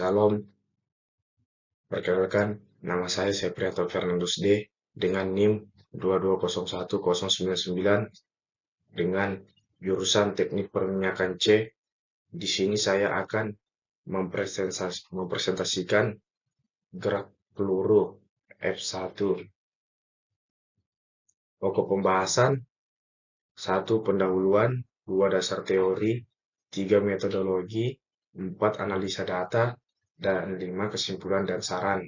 Salam, perkenalkan, nama saya Seprianto Fernandus D dengan NIM 22010999 dengan jurusan Teknik Perminyakan C. Di sini saya akan mempresentasikan gerak peluru F1. Pokok pembahasan: 1. Pendahuluan, 2. Dasar teori, 3. Metodologi, 4. Analisa data, dan 5. Kesimpulan dan saran.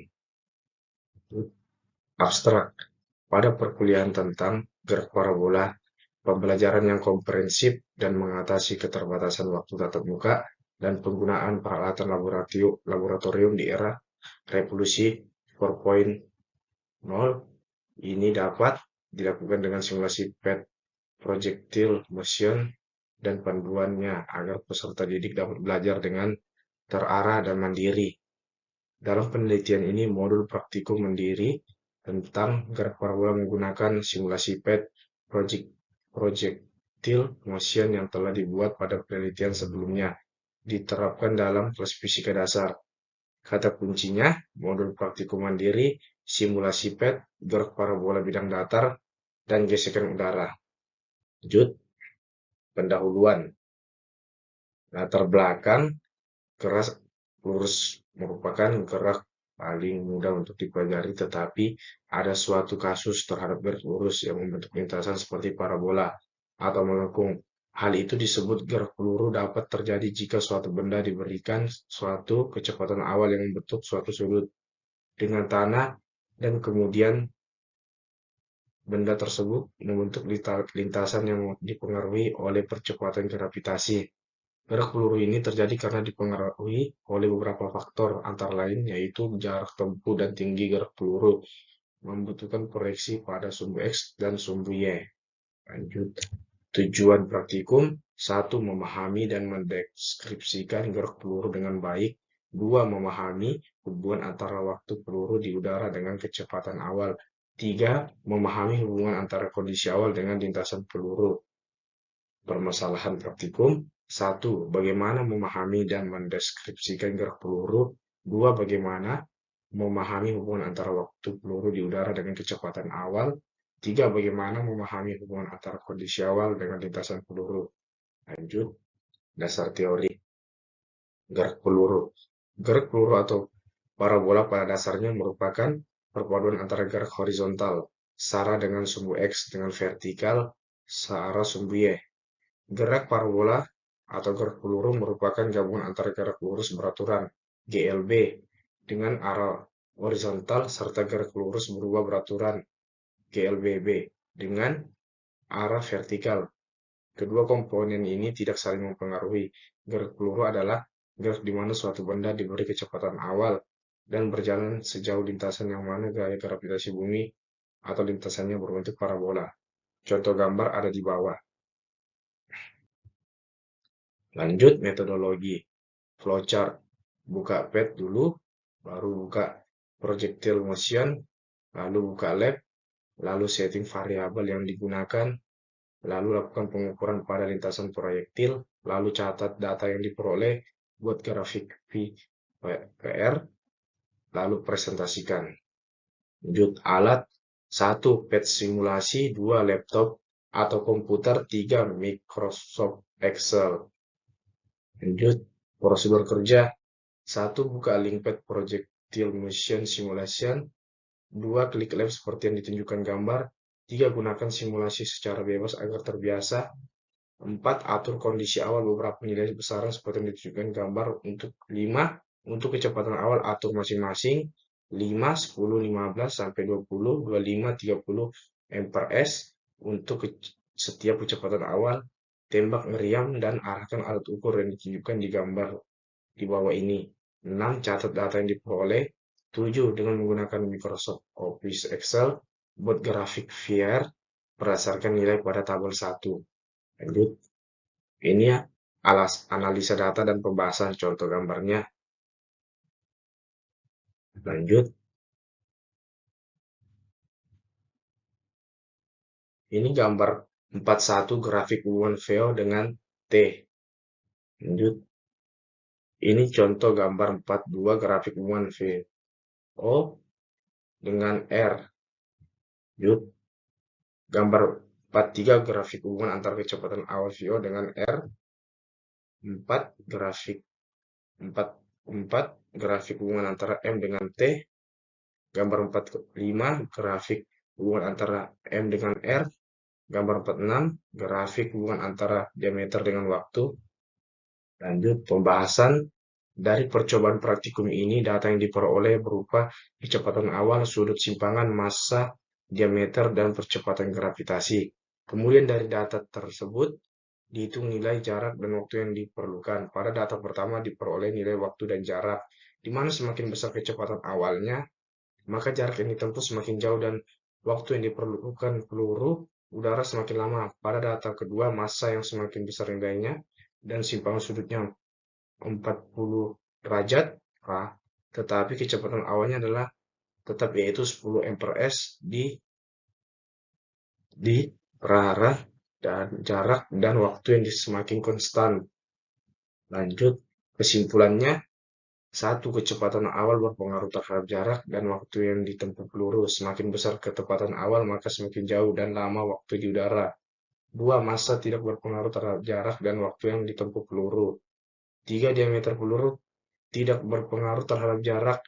Abstrak. Pada perkuliahan tentang gerak parabola, pembelajaran yang komprehensif dan mengatasi keterbatasan waktu tatap muka dan penggunaan peralatan laboratorium di era revolusi 4.0 ini dapat dilakukan dengan simulasi PET projectile motion dan panduannya agar peserta didik dapat belajar dengan terarah dan mandiri. Dalam penelitian ini, modul praktikum mandiri tentang gerak parabola menggunakan simulasi PET projectile motion yang telah dibuat pada penelitian sebelumnya diterapkan dalam kelas fisika dasar. Kata kuncinya, modul praktikum mandiri, simulasi PET, gerak parabola bidang datar, dan gesekan udara. Lanjut, pendahuluan. Latar belakang, gerak lurus merupakan gerak paling mudah untuk dipelajari, tetapi ada suatu kasus terhadap gerak lurus yang membentuk lintasan seperti parabola atau melengkung. Hal itu disebut gerak peluru dapat terjadi jika suatu benda diberikan suatu kecepatan awal yang membentuk suatu sudut dengan tanah dan kemudian benda tersebut membentuk lintasan yang dipengaruhi oleh percepatan gravitasi. Gerak peluru ini terjadi karena dipengaruhi oleh beberapa faktor, antara lain yaitu jarak tempuh dan tinggi gerak peluru, membutuhkan proyeksi pada sumbu X dan sumbu Y. Lanjut, tujuan praktikum: 1. Memahami dan mendeskripsikan gerak peluru dengan baik. 2. Memahami hubungan antara waktu peluru di udara dengan kecepatan awal. 3. Memahami hubungan antara kondisi awal dengan lintasan peluru. Permasalahan praktikum: 1. Bagaimana memahami dan mendeskripsikan gerak peluru. 2. Bagaimana memahami hubungan antara waktu peluru di udara dengan kecepatan awal. 3. Bagaimana memahami hubungan antara kondisi awal dengan lintasan peluru. Lanjut, dasar teori gerak peluru. Gerak peluru atau parabola pada dasarnya merupakan perpaduan antara gerak horizontal searah dengan sumbu X dengan vertikal searah sumbu Y. Gerak parabola atau gerak peluru merupakan gabungan antara gerak lurus beraturan GLB dengan arah horizontal serta gerak lurus berubah beraturan GLBB dengan arah vertikal. Kedua komponen ini tidak saling mempengaruhi. Gerak peluru adalah gerak di mana suatu benda diberi kecepatan awal dan berjalan sejauh lintasan yang mana gaya gravitasi bumi atau lintasannya berbentuk parabola. Contoh gambar ada di bawah. Lanjut, metodologi. Flowchart. Buka PET dulu, baru buka projectile motion, lalu buka lab, lalu setting variabel yang digunakan, lalu lakukan pengukuran pada lintasan proyektil, lalu catat data yang diperoleh, buat grafik VR, lalu presentasikan. Lanjut, alat. 1. PET simulasi, 2. Laptop atau komputer, 3. Microsoft Excel. Lanjut, prosedur kerja. 1. Buka link PET projectile motion simulation. 2. Klik lab seperti yang ditunjukkan gambar. 3. Gunakan simulasi secara bebas agar terbiasa. 4. Atur kondisi awal beberapa nilai besaran seperti yang ditunjukkan gambar. Untuk 5. Untuk kecepatan awal atur masing-masing 5, 10, 15, sampai 20, 25, 30 mprs. Untuk setiap kecepatan awal, tembak meriam dan arahkan alat ukur yang ditunjukkan di gambar di bawah ini. 6. Catat data yang diperoleh. 7. Dengan menggunakan Microsoft Office Excel, buat grafik VR berdasarkan nilai pada tabel 1. Lanjut, ini ya analisa data dan pembahasan contoh gambarnya. Lanjut, ini gambar 41 grafik hubungan VO dengan T. Lanjut, Ini contoh gambar 42 grafik hubungan VO dengan R. Yuk, gambar 43 grafik hubungan antara kecepatan awal VO dengan R. 4 grafik 44 grafik hubungan antara M dengan T. Gambar 45 grafik hubungan antara M dengan R. Gambar 46 grafik hubungan antara diameter dengan waktu. Lanjut pembahasan. Dari percobaan praktikum ini, data yang diperoleh berupa kecepatan awal, sudut simpangan, massa, diameter, dan percepatan gravitasi. Kemudian dari data tersebut, dihitung nilai jarak dan waktu yang diperlukan. Pada data pertama diperoleh nilai waktu dan jarak, di mana semakin besar kecepatan awalnya, maka jarak yang ditempuh semakin jauh dan waktu yang diperlukan peluru udara semakin lama. Pada data kedua, massa yang semakin besar nilainya dan simpangan sudutnya 40 derajat, tetapi kecepatan awalnya adalah tetap yaitu 10 mprs di arah dan jarak dan waktu yang semakin konstan. Lanjut, kesimpulannya, satu, kecepatan awal berpengaruh terhadap jarak dan waktu yang ditempuh peluru. Semakin besar kecepatan awal, maka semakin jauh dan lama waktu di udara. Dua, massa tidak berpengaruh terhadap jarak dan waktu yang ditempuh peluru. Tiga, diameter peluru tidak berpengaruh terhadap jarak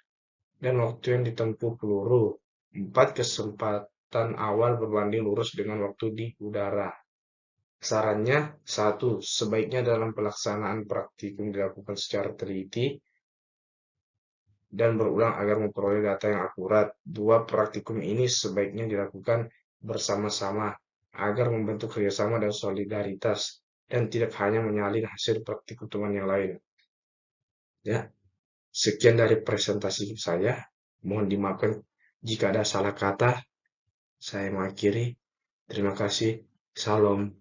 dan waktu yang ditempuh peluru. Empat, kecepatan awal berbanding lurus dengan waktu di udara. Sarannya, satu, sebaiknya dalam pelaksanaan praktikum dilakukan secara teliti dan berulang agar memperoleh data yang akurat. Dua, praktikum ini sebaiknya dilakukan bersama-sama agar membentuk kerjasama dan solidaritas dan tidak hanya menyalin hasil praktikum teman yang lain. Ya, sekian dari presentasi saya. Mohon dimaafkan jika ada salah kata. Saya mengakhiri. Terima kasih. Salam.